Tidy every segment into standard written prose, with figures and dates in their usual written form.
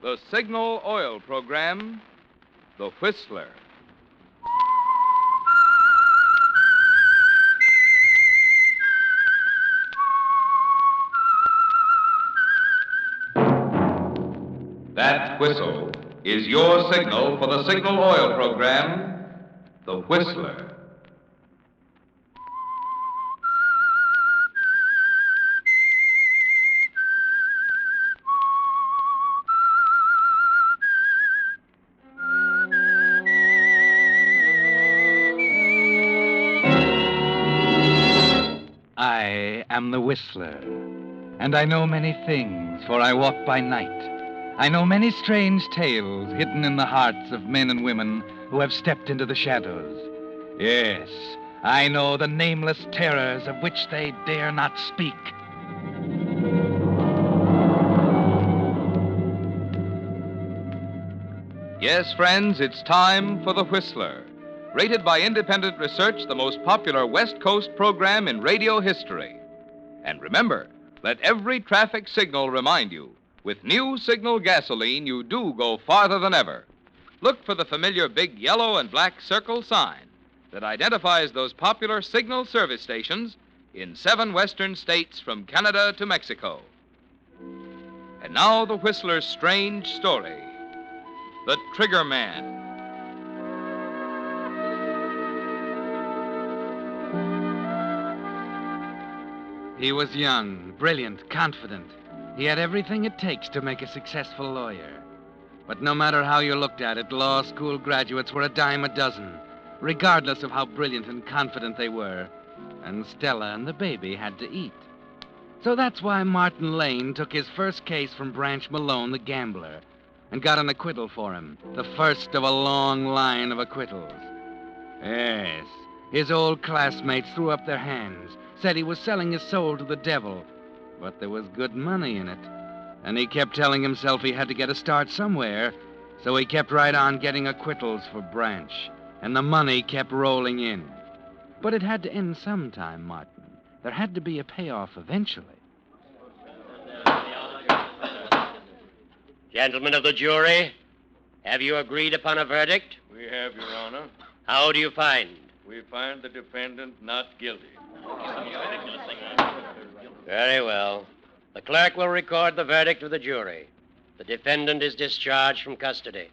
The Signal Oil Program, The Whistler. That whistle is your signal for the Signal Oil Program, The Whistler. I am the Whistler, and I know many things, for I walk by night. I know many strange tales hidden in the hearts of men and women who have stepped into the shadows. Yes, I know the nameless terrors of which they dare not speak. Yes, friends, it's time for The Whistler. Rated by independent research, the most popular West Coast program in radio history. And remember, let every traffic signal remind you, with new Signal gasoline, you do go farther than ever. Look for the familiar big yellow and black circle sign that identifies those popular Signal service stations in 7 western states from Canada to Mexico. And now the Whistler's strange story, The Trigger Man. He was young, brilliant, confident. He had everything it takes to make a successful lawyer. But no matter how you looked at it, law school graduates were a dime a dozen, regardless of how brilliant and confident they were. And Stella and the baby had to eat. So that's why Martin Lane took his first case from Branch Malone, the gambler, and got an acquittal for him, the first of a long line of acquittals. Yes, his old classmates threw up their hands, said he was selling his soul to the devil, but there was good money in it. And he kept telling himself he had to get a start somewhere, so he kept right on getting acquittals for Branch, and the money kept rolling in. But it had to end sometime, Martin. There had to be a payoff eventually. Gentlemen of the jury, have you agreed upon a verdict? We have, Your Honor. How do you find? We find the defendant not guilty. Very well. The clerk will record the verdict of the jury. The defendant is discharged from custody.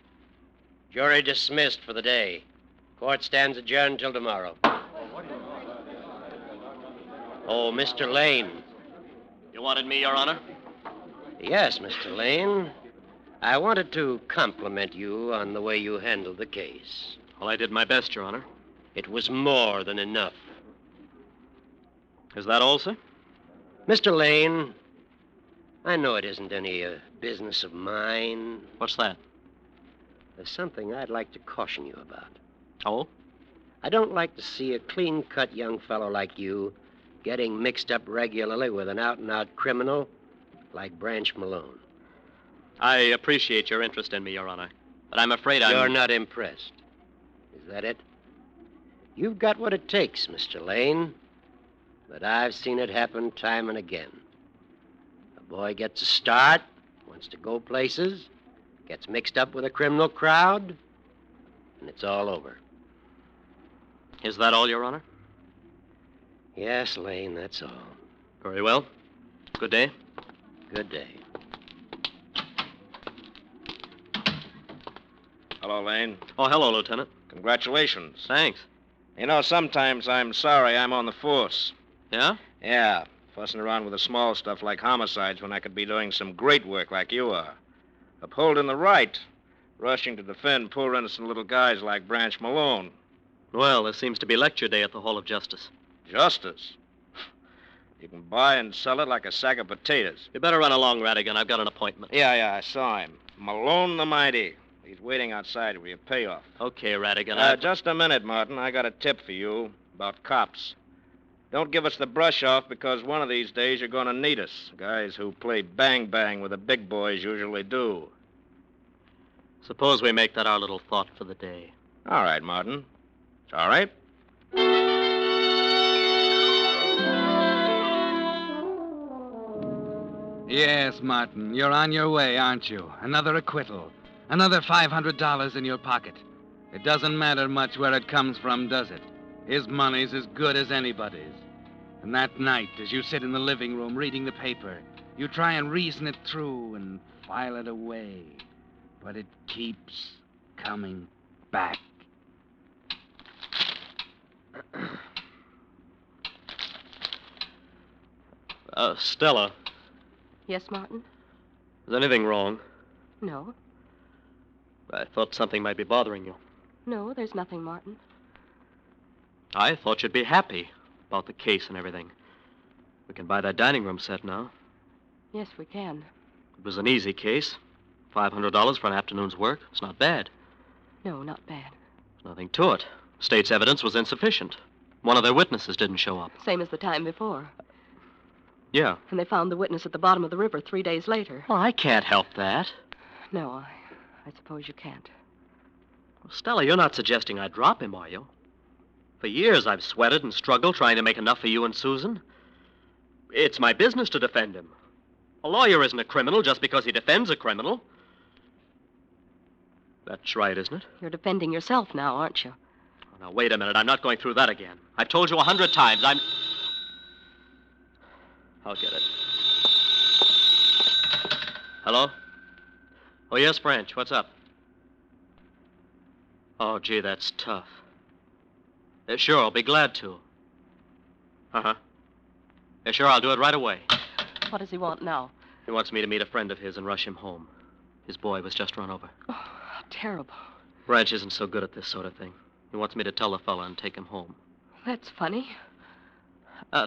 Jury dismissed for the day. Court stands adjourned till tomorrow. Oh, Mr. Lane. You wanted me, Your Honor? Yes, Mr. Lane. I wanted to compliment you on the way you handled the case. Well, I did my best, Your Honor. It was more than enough. Is that all, sir? Mr. Lane, I know it isn't any business of mine. What's that? There's something I'd like to caution you about. Oh? I don't like to see a clean-cut young fellow like you getting mixed up regularly with an out-and-out criminal like Branch Malone. I appreciate your interest in me, Your Honor, but I'm afraid I'm... You're not impressed. Is that it? You've got what it takes, Mr. Lane, but I've seen it happen time and again. A boy gets a start, wants to go places, gets mixed up with a criminal crowd, and it's all over. Is that all, Your Honor? Yes, Lane, that's all. Very well. Good day. Good day. Hello, Lane. Oh, hello, Lieutenant. Congratulations. Thanks. You know, sometimes I'm sorry I'm on the force. Yeah? Yeah, fussing around with the small stuff like homicides when I could be doing some great work like you are. Upholding the right, rushing to defend poor innocent little guys like Branch Malone. Well, there seems to be lecture day at the Hall of Justice. Justice? You can buy and sell it like a sack of potatoes. You better run along, Radigan. I've got an appointment. Yeah, I saw him. Malone the Mighty. He's waiting outside with your payoff. Okay, Radigan. Just a minute, Martin. I got a tip for you about cops. Don't give us the brush off because one of these days you're going to need us. Guys who play bang-bang with the big boys usually do. Suppose we make that our little thought for the day. All right, Martin. It's all right. Yes, Martin, you're on your way, aren't you? Another acquittal. Another $500 in your pocket. It doesn't matter much where it comes from, does it? His money's as good as anybody's. And that night, as you sit in the living room reading the paper, you try and reason it through and file it away. But it keeps coming back. Stella, Yes, Martin? is anything wrong? No. I thought something might be bothering you. No, there's nothing, Martin. I thought you'd be happy about the case and everything. We can buy that dining room set now. Yes, we can. It was an easy case. $500 for an afternoon's work. It's not bad. No, not bad. There's nothing to it. State's evidence was insufficient. One of their witnesses didn't show up. Same as the time before. Yeah. And they found the witness at the bottom of the river 3 days later. Well, I can't help that. No, I suppose you can't. Well, Stella, you're not suggesting I drop him, are you? For years I've sweated and struggled trying to make enough for you and Susan. It's my business to defend him. A lawyer isn't a criminal just because he defends a criminal. That's right, isn't it? You're defending yourself now, aren't you? Oh, now, wait a minute. I'm not going through that again. I've told you 100 times. I'll get it. Hello? Oh, yes, Branch. What's up? Oh, gee, that's tough. Sure, I'll be glad to. Uh-huh. Sure, I'll do it right away. What does he want now? He wants me to meet a friend of his and rush him home. His boy was just run over. Oh, how terrible. Branch isn't so good at this sort of thing. He wants me to tell the fella and take him home. That's funny.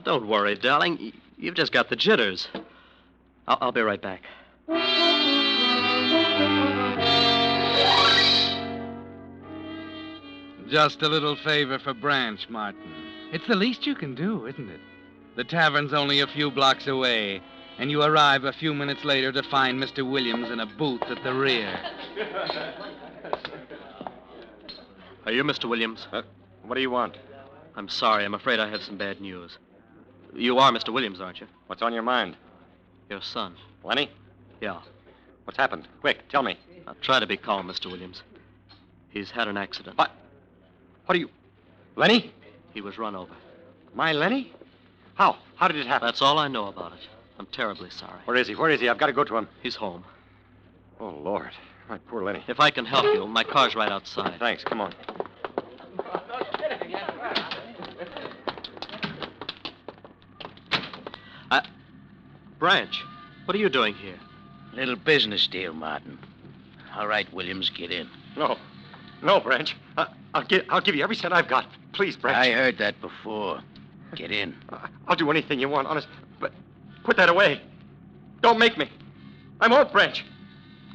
Don't worry, darling. You've just got the jitters. I'll be right back. Just a little favor for Branch, Martin. It's the least you can do, isn't it? The tavern's only a few blocks away, and you arrive a few minutes later to find Mr. Williams in a booth at the rear. Are you Mr. Williams? What do you want? I'm sorry. I'm afraid I have some bad news. You are Mr. Williams, aren't you? What's on your mind? Your son. Lenny? Yeah. What's happened? Quick, tell me. Now, try to be calm, Mr. Williams. He's had an accident. What? What are you... Lenny? He was run over. My Lenny? How? How did it happen? That's all I know about it. I'm terribly sorry. Where is he? Where is he? I've got to go to him. He's home. Oh, Lord. My poor Lenny. If I can help you, my car's right outside. Thanks. Come on. Branch, what are you doing here? Little business deal, Martin. All right, Williams, get in. No. No, Branch. I'll give you every cent I've got. Please, Branch. I heard that before. Get in. I'll do anything you want, honest. But put that away. Don't make me. I won't, Branch.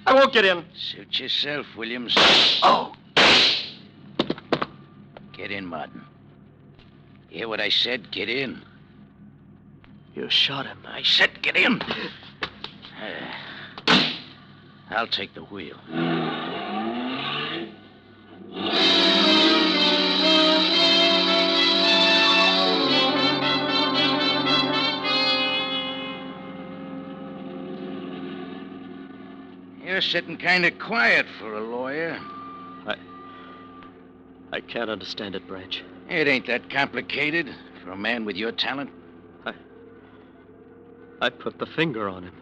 I won't get in. Suit yourself, Williams. Oh! Get in, Martin. Hear what I said? Get in. You shot him. I said get in. I'll take the wheel. You're sitting kind of quiet for a lawyer. I can't understand it, Branch. It ain't that complicated for a man with your talent. I put the finger on him.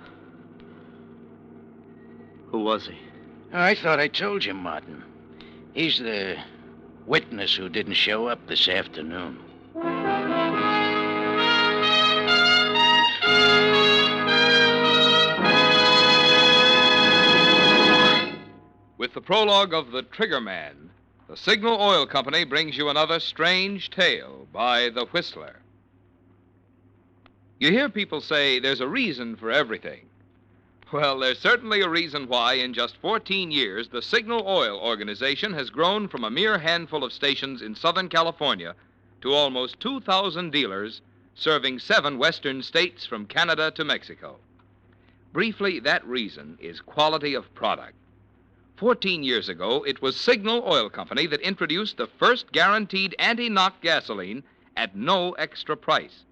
Who was he? Oh, I thought I told you, Martin. He's the witness who didn't show up this afternoon. With the prologue of The Trigger Man, the Signal Oil Company brings you another strange tale by The Whistler. You hear people say there's a reason for everything. Well, there's certainly a reason why in just 14 years the Signal Oil Organization has grown from a mere handful of stations in Southern California to almost 2,000 dealers serving 7 western states from Canada to Mexico. Briefly, that reason is quality of product. 14 years ago, it was Signal Oil Company that introduced the first guaranteed anti-knock gasoline at no extra price.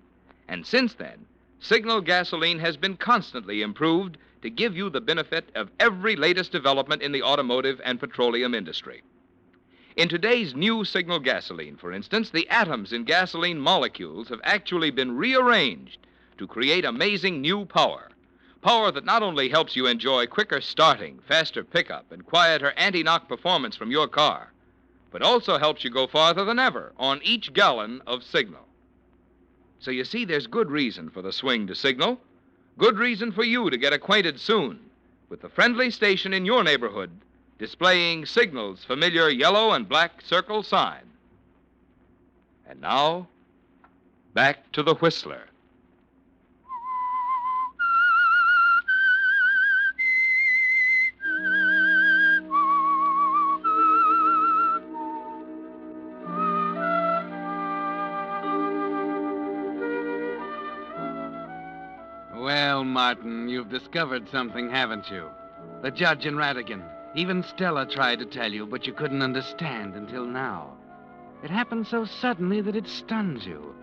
And since then, Signal gasoline has been constantly improved to give you the benefit of every latest development in the automotive and petroleum industry. In today's new Signal gasoline, for instance, the atoms in gasoline molecules have actually been rearranged to create amazing new power. Power that not only helps you enjoy quicker starting, faster pickup, and quieter anti-knock performance from your car, but also helps you go farther than ever on each gallon of Signal. So you see, there's good reason for the swing to Signal. Good reason for you to get acquainted soon with the friendly station in your neighborhood displaying Signal's familiar yellow and black circle sign. And now, back to the Whistler. Well, Martin, you've discovered something, haven't you? The judge in Radigan. Even Stella tried to tell you, but you couldn't understand until now. It happened so suddenly that it stuns you.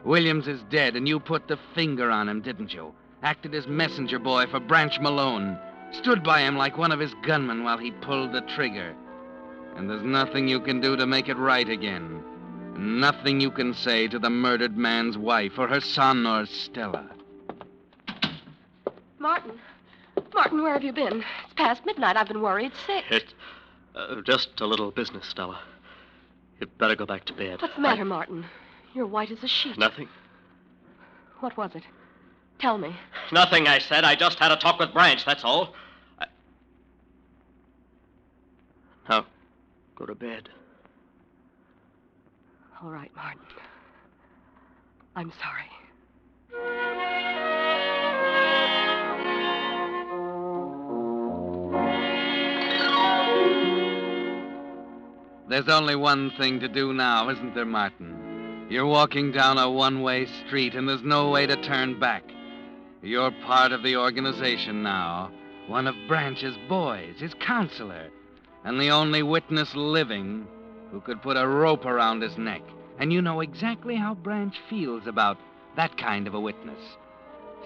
Williams is dead, and you put the finger on him, didn't you? Acted as messenger boy for Branch Malone. Stood by him like one of his gunmen while he pulled the trigger. And there's nothing you can do to make it right again. Nothing you can say to the murdered man's wife or her son or Stella. Martin. Martin, where have you been? It's past midnight. I've been worried sick. It's just a little business, Stella. You'd better go back to bed. What's the matter, Martin? You're white as a sheet. Nothing. What was it? Tell me. Nothing, I said. I just had a talk with Branch, that's all. Now, go to bed. All right, Martin. I'm sorry. There's only one thing to do now, isn't there, Martin? You're walking down a one-way street, and there's no way to turn back. You're part of the organization now, one of Branch's boys, his counselor, and the only witness living who could put a rope around his neck. And you know exactly how Branch feels about that kind of a witness.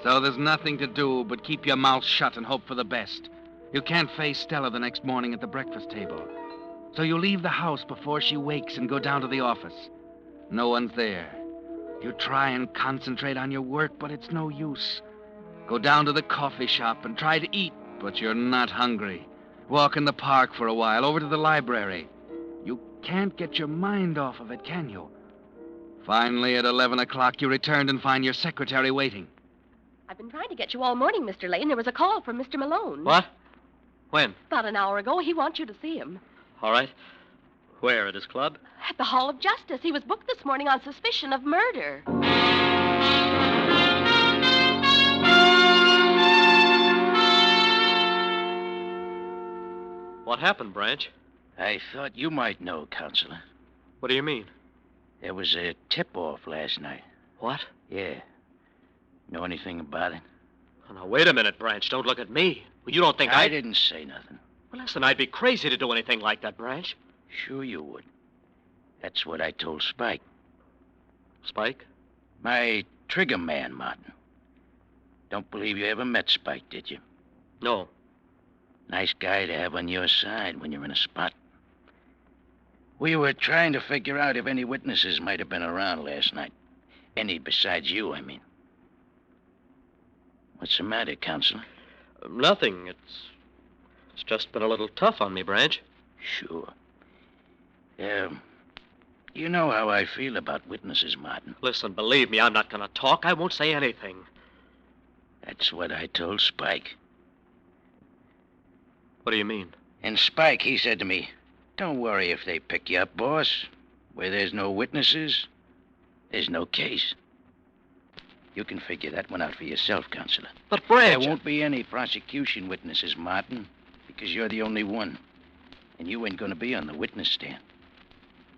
So there's nothing to do but keep your mouth shut and hope for the best. You can't face Stella the next morning at the breakfast table. So you leave the house before she wakes and go down to the office. No one's there. You try and concentrate on your work, but it's no use. Go down to the coffee shop and try to eat, but you're not hungry. Walk in the park for a while, over to the library. You can't get your mind off of it, can you? Finally, at 11 o'clock, you returned and find your secretary waiting. I've been trying to get you all morning, Mr. Lane. There was a call from Mr. Malone. What? When? About an hour ago. He wants you to see him. All right. Where, at his club? At the Hall of Justice. He was booked this morning on suspicion of murder. What happened, Branch? I thought you might know, Counselor. What do you mean? There was a tip-off last night. What? Yeah. Know anything about it? Oh, now, wait a minute, Branch. Don't look at me. Well, you don't think I didn't say nothing. Well, listen, I'd be crazy to do anything like that, Branch. Sure you would. That's what I told Spike. Spike? My trigger man, Martin. Don't believe you ever met Spike, did you? No. Nice guy to have on your side when you're in a spot. We were trying to figure out if any witnesses might have been around last night. Any besides you, I mean. What's the matter, Counselor? Nothing. It's just been a little tough on me, Branch. Sure. You know how I feel about witnesses, Martin. Listen, believe me, I'm not going to talk. I won't say anything. That's what I told Spike. What do you mean? And Spike, he said to me, don't worry if they pick you up, boss. Where there's no witnesses, there's no case. You can figure that one out for yourself, Counselor. But, Branch... There won't be any prosecution witnesses, Martin, because you're the only one. And you ain't going to be on the witness stand.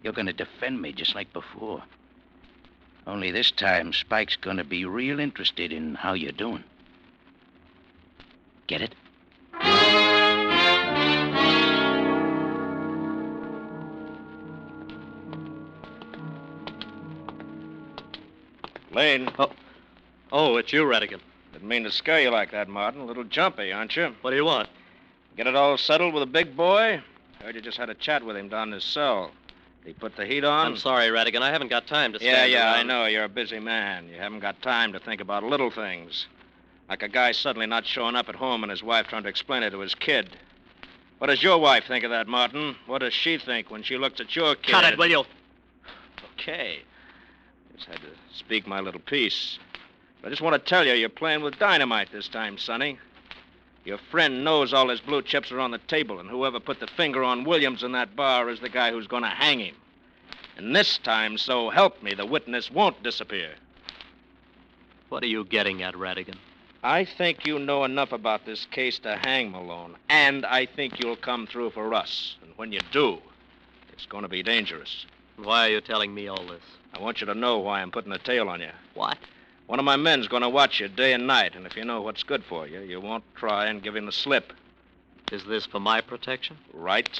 You're going to defend me just like before. Only this time, Spike's going to be real interested in how you're doing. Get it? Lane. Oh, it's you, Radigan. Didn't mean to scare you like that, Martin. A little jumpy, aren't you? What do you want? Get it all settled with a big boy? Heard you just had a chat with him down in his cell. Did he put the heat on? I'm sorry, Radigan. I haven't got time to stand Yeah, I around. know. You're a busy man. You haven't got time to think about little things. Like a guy suddenly not showing up at home and his wife trying to explain it to his kid. What does your wife think of that, Martin? What does she think when she looks at your kid? Cut it, will you? Okay. Just had to speak my little piece. But I just want to tell you, you're playing with dynamite this time, Sonny. Your friend knows all his blue chips are on the table, and whoever put the finger on Williams in that bar is the guy who's going to hang him. And this time, so help me, the witness won't disappear. What are you getting at, Radigan? I think you know enough about this case to hang Malone, and I think you'll come through for us. And when you do, it's going to be dangerous. Why are you telling me all this? I want you to know why I'm putting a tail on you. What? One of my men's going to watch you day and night, and if you know what's good for you, you won't try and give him the slip. Is this for my protection? Right.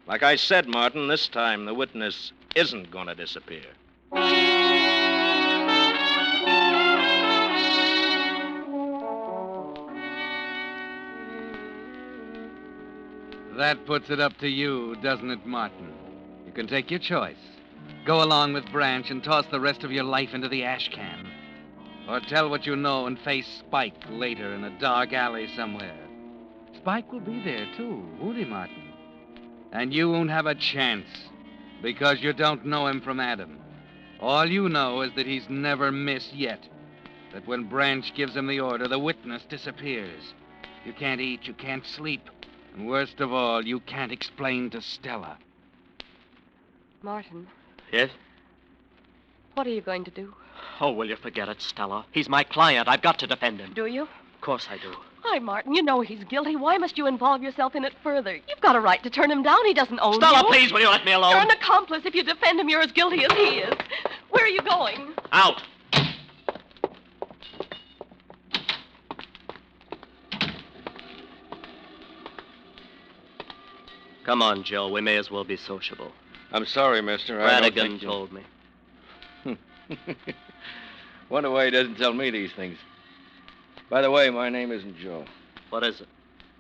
Like I said, Martin, this time the witness isn't going to disappear. That puts it up to you, doesn't it, Martin? You can take your choice. Go along with Branch and toss the rest of your life into the ash can. Or tell what you know and face Spike later in a dark alley somewhere. Spike will be there, too, won't he, Martin? And you won't have a chance, because you don't know him from Adam. All you know is that he's never missed yet. That when Branch gives him the order, the witness disappears. You can't eat, you can't sleep. And worst of all, you can't explain to Stella. Martin, Yes? what are you going to do? Oh, will you forget it, Stella? He's my client. I've got to defend him. Do you? Of course I do. Why, Martin, you know he's guilty. Why must you involve yourself in it further? You've got a right to turn him down. He doesn't own Stella, you. please, will you let me alone? You're an accomplice. If you defend him, you're as guilty as he is. Where are you going? Out. Come on, Joe. We may as well be sociable. I'm sorry, mister. I don't Radigan think you- told me. Wonder why he doesn't tell me these things. By the way, my name isn't Joe. What is it?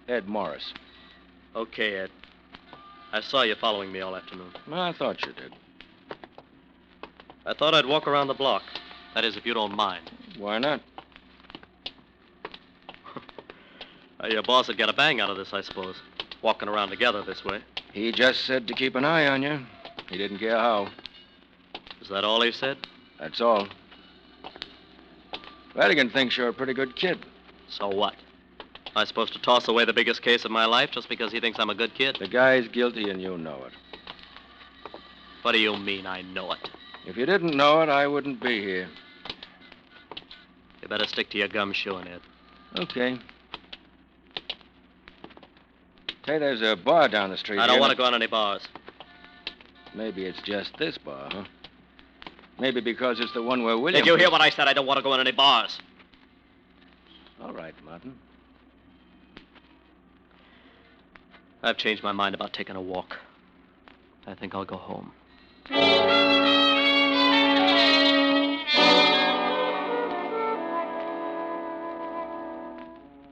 Ed Morris. Okay, Ed. I saw you following me all afternoon. Well, I thought you did. I thought I'd walk around the block. That is, if you don't mind. Why not? Your boss would get a bang out of this, I suppose. Walking around together this way. He just said to keep an eye on you. He didn't care how. Is that all he said? That's all. Radigan thinks you're a pretty good kid. So what? Am I supposed to toss away the biggest case of my life just because he thinks I'm a good kid? The guy's guilty and you know it. What do you mean I know it? If you didn't know it, I wouldn't be here. You better stick to your gumshoeing, Ed. Okay. Hey, there's a bar down the street. I don't here. want to go on any bars. Maybe it's just this bar, huh? Maybe because it's the one where William... Did you hear what I said? I don't want to go on any bars. All right, Martin. I've changed my mind about taking a walk. I think I'll go home.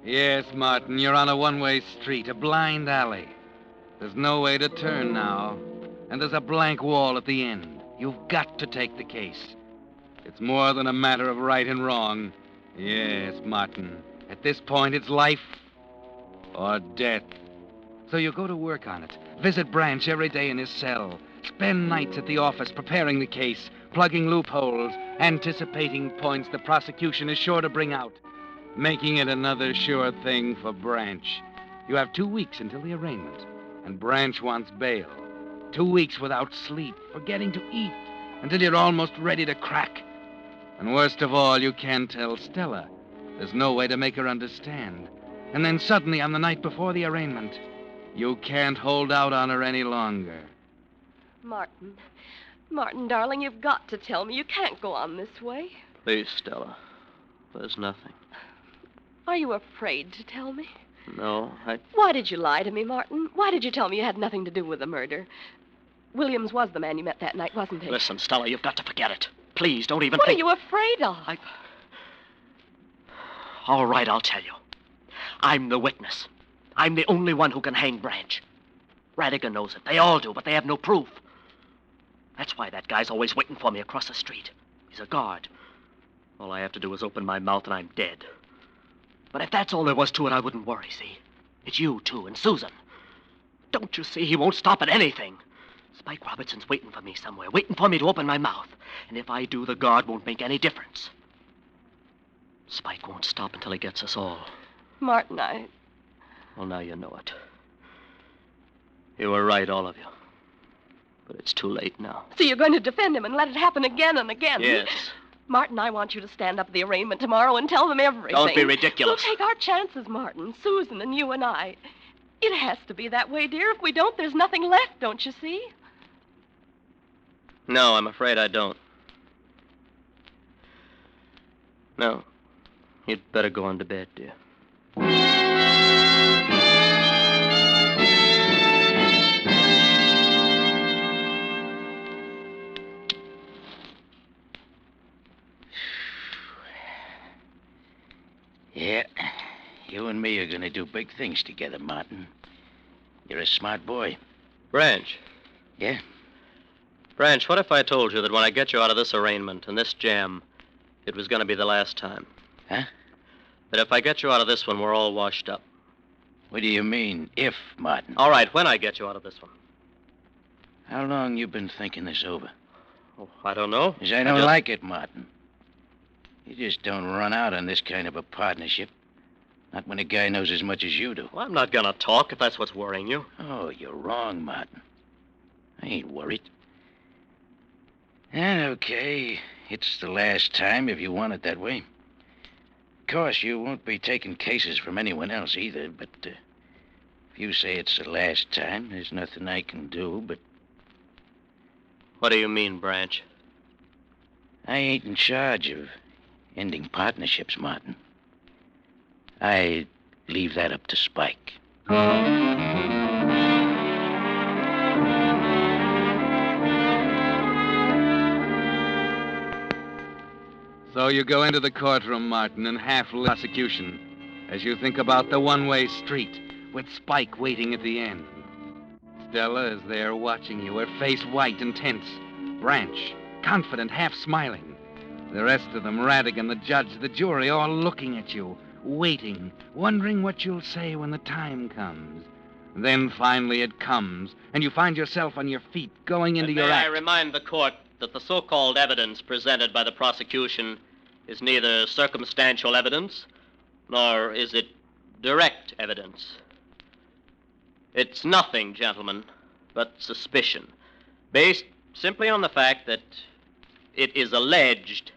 Yes, Martin, you're on a one-way street, a blind alley. There's no way to turn now, and there's a blank wall at the end. You've got to take the case. It's more than a matter of right and wrong. Yes, Martin. At this point, it's life or death. So you go to work on it. Visit Branch every day in his cell. Spend nights at the office preparing the case, plugging loopholes, anticipating points the prosecution is sure to bring out, making it another sure thing for Branch. You have 2 weeks until the arraignment, and Branch wants bail. 2 weeks without sleep, forgetting to eat, until you're almost ready to crack. And worst of all, you can't tell Stella. There's no way to make her understand. And then suddenly, on the night before the arraignment, you can't hold out on her any longer. Martin. Martin, darling, you've got to tell me. You can't go on this way. Please, Stella. There's nothing. Are you afraid to tell me? No, Why did you lie to me, Martin? Why did you tell me you had nothing to do with the murder? Williams was the man you met that night, wasn't he? Listen, Stella, you've got to forget it. Please, don't even What think... are you afraid of? All right, I'll tell you. I'm the witness. I'm the only one who can hang Branch. Radigan knows it. They all do, but they have no proof. That's why that guy's always waiting for me across the street. He's a guard. All I have to do is open my mouth and I'm dead. But if that's all there was to it, I wouldn't worry, see? It's you, too, and Susan. Don't you see? He won't stop at anything. Spike Robertson's waiting for me somewhere, waiting for me to open my mouth. And if I do, the guard won't make any difference. Spike won't stop until he gets us all. Martin, Well, now you know it. You were right, all of you. But it's too late now. So you're going to defend him and let it happen again and again? Yes. Martin, I want you to stand up at the arraignment tomorrow and tell them everything. Don't be ridiculous. We'll take our chances, Martin. Susan and you and I. It has to be that way, dear. If we don't, there's nothing left, don't you see? No, I'm afraid I don't. No. You'd better go on to bed, dear. Yeah, you and me are going to do big things together, Martin. You're a smart boy. Branch. Yeah? Branch, what if I told you that when I get you out of this arraignment and this jam, it was going to be the last time? Huh? That if I get you out of this one, we're all washed up. What do you mean, if, Martin? All right, when I get you out of this one. How long you been thinking this over? Oh, I don't know. 'Cause I don't like it, Martin. You just don't run out on this kind of a partnership. Not when a guy knows as much as you do. Well, I'm not going to talk if that's what's worrying you. Oh, you're wrong, Martin. I ain't worried. And okay, it's the last time if you want it that way. Of course, you won't be taking cases from anyone else either, but if you say it's the last time, there's nothing I can do but... What do you mean, Branch? I ain't in charge of ending partnerships, Martin. I leave that up to Spike. So you go into the courtroom, Martin, and half-lit prosecution as you think about the one-way street with Spike waiting at the end. Stella is there watching you, her face white and tense. Branch, confident, half-smiling. The rest of them, Radigan, the judge, the jury, all looking at you, waiting, wondering what you'll say when the time comes. Then finally it comes, and you find yourself on your feet, going into your act. May I remind the court that the so-called evidence presented by the prosecution is neither circumstantial evidence, nor is it direct evidence. It's nothing, gentlemen, but suspicion, based simply on the fact that it is alleged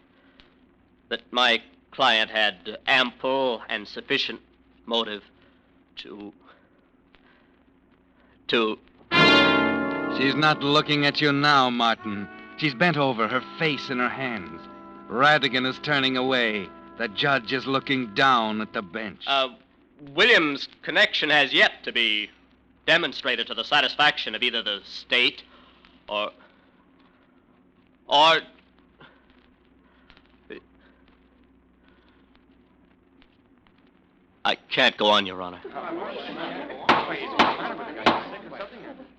that my client had ample and sufficient motive to... She's not looking at you now, Martin. She's bent over, her face in her hands. Radigan is turning away. The judge is looking down at the bench. Williams' connection has yet to be demonstrated to the satisfaction of either the state or... I can't go on, Your Honor.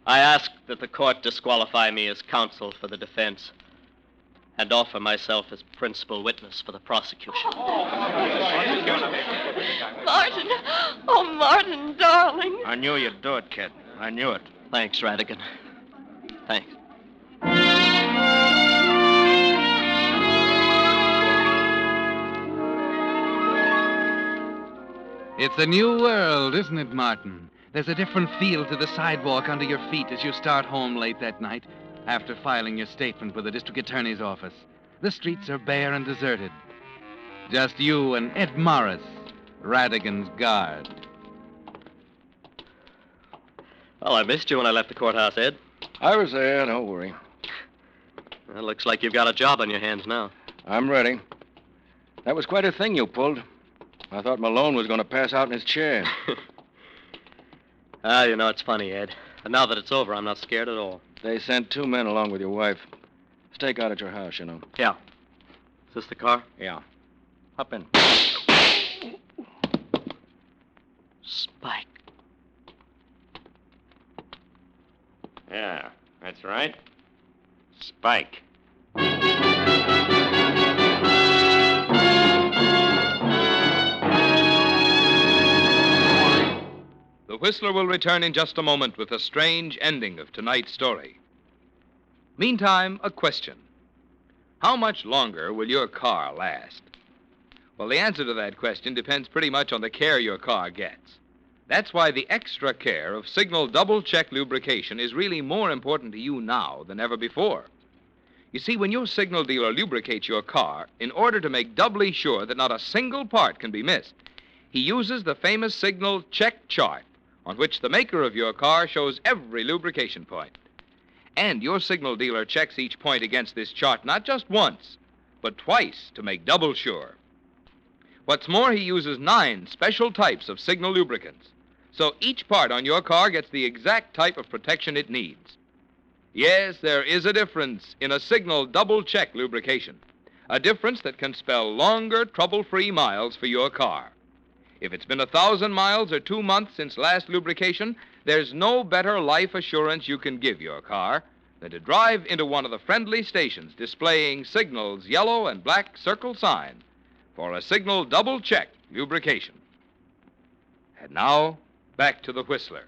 I ask that the court disqualify me as counsel for the defense and offer myself as principal witness for the prosecution. Martin. Oh, Martin, darling. I knew you'd do it, kid. I knew it. Thanks, Radigan. Thanks. It's a new world, isn't it, Martin? There's a different feel to the sidewalk under your feet as you start home late that night after filing your statement with the district attorney's office. The streets are bare and deserted. Just you and Ed Morris, Radigan's guard. Well, I missed you when I left the courthouse, Ed. I was there, don't worry. Well, looks like you've got a job on your hands now. I'm ready. That was quite a thing you pulled. I thought Malone was going to pass out in his chair. You know, it's funny, Ed. And now that it's over, I'm not scared at all. They sent 2 men along with your wife. Stake out at your house, you know. Yeah. Is this the car? Yeah. Hop in. Spike. Yeah, that's right. Spike. The Whistler will return in just a moment with a strange ending of tonight's story. Meantime, a question. How much longer will your car last? Well, the answer to that question depends pretty much on the care your car gets. That's why the extra care of Signal double-check lubrication is really more important to you now than ever before. You see, when your Signal dealer lubricates your car, in order to make doubly sure that not a single part can be missed, he uses the famous Signal check chart, on which the maker of your car shows every lubrication point. And your Signal dealer checks each point against this chart not just once, but twice to make double sure. What's more, he uses 9 special types of Signal lubricants, so each part on your car gets the exact type of protection it needs. Yes, there is a difference in a Signal double-check lubrication, a difference that can spell longer, trouble-free miles for your car. If it's been 1,000 miles or 2 months since last lubrication, there's no better life assurance you can give your car than to drive into one of the friendly stations displaying Signal's yellow and black circle sign for a Signal double-check lubrication. And now, back to the Whistler.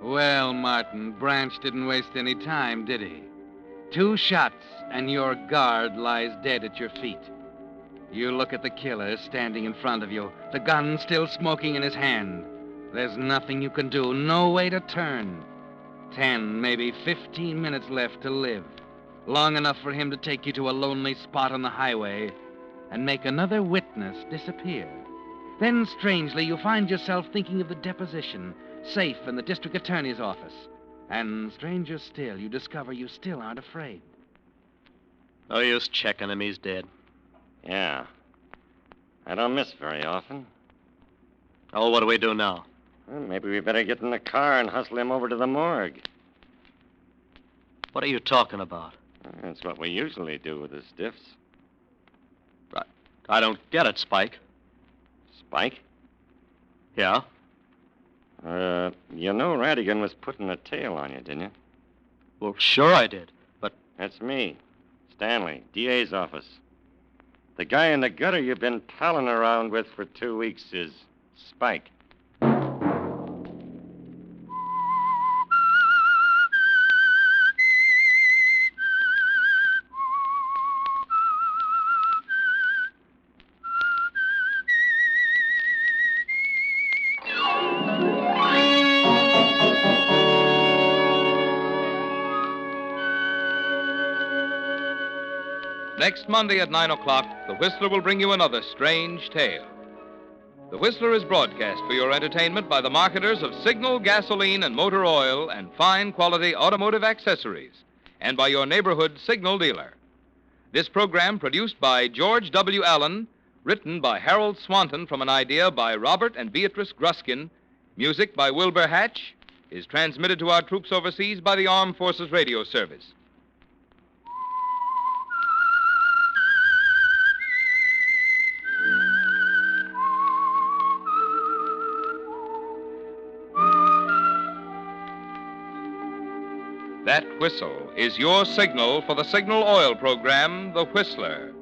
Well, Martin, Branch didn't waste any time, did he? 2 shots, and your guard lies dead at your feet. You look at the killer standing in front of you, the gun still smoking in his hand. There's nothing you can do, no way to turn. 10, maybe 15 minutes left to live. Long enough for him to take you to a lonely spot on the highway and make another witness disappear. Then, strangely, you find yourself thinking of the deposition, safe in the district attorney's office. And, stranger still, you discover you still aren't afraid. No use checking him. He's dead. Yeah. I don't miss very often. Oh, what do we do now? Well, maybe we better get in the car and hustle him over to the morgue. What are you talking about? That's what we usually do with the stiffs. I don't get it, Spike. Spike? Yeah? You know Radigan was putting a tail on you, didn't you? Well, sure I did, but... That's me, Stanley, DA's office. The guy in the gutter you've been palling around with for 2 weeks is Spike. Next Monday at 9 o'clock, The Whistler will bring you another strange tale. The Whistler is broadcast for your entertainment by the marketers of Signal gasoline and motor oil and fine quality automotive accessories, and by your neighborhood Signal dealer. This program, produced by George W. Allen, written by Harold Swanton from an idea by Robert and Beatrice Gruskin, music by Wilbur Hatch, is transmitted to our troops overseas by the Armed Forces Radio Service. That whistle is your signal for the Signal Oil program, The Whistler.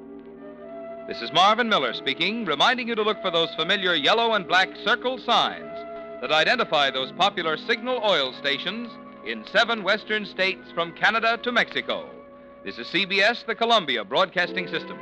This is Marvin Miller speaking, reminding you to look for those familiar yellow and black circle signs that identify those popular Signal oil stations in 7 western states from Canada to Mexico. This is CBS, the Columbia Broadcasting System.